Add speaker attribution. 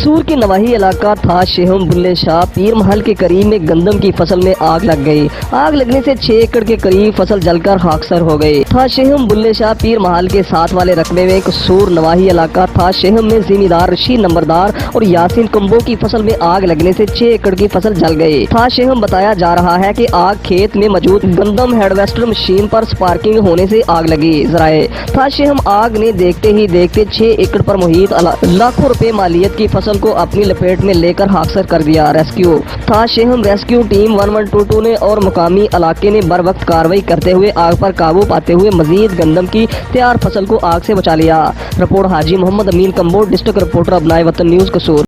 Speaker 1: कसूर के नवाही इलाका था शेहम बुल्ले शाह पीर महल के करीब में गंदम की फसल में आग लग गई। आग लगने से 6 एकड़ के करीब फसल जलकर खाकसर हो गई। था शेहम बुल्ले शाह पीर महल के साथ वाले रकबे में कसूर नवाही इलाका था शेहम में जिमीदार रशीद नंबरदार और यासीन कुंबो की फसल में आग लगने से 6 एकड़ की फसल जल गई। था शेहम बताया जा रहा है कि आग खेत में मौजूद गंदम हार्वेस्टर मशीन पर स्पार्किंग होने से आग लगी। जराए था शेहम आग ने देखते ही देखते 6 एकड़ पर मुहित लाखों रुपए मालियत की फसल को अपनी लपेट में लेकर हादसा कर दिया। रेस्क्यू था शेहम रेस्क्यू टीम 1122 ने और मुकामी इलाके ने बर वक्त कार्रवाई करते हुए आग पर काबू पाते हुए मजीद गंदम की तैयार फसल को आग से बचा लिया। रिपोर्ट हाजी मोहम्मद अमीन कंबोज, डिस्ट्रिक्ट रिपोर्टर अपनाए वतन न्यूज कसूर।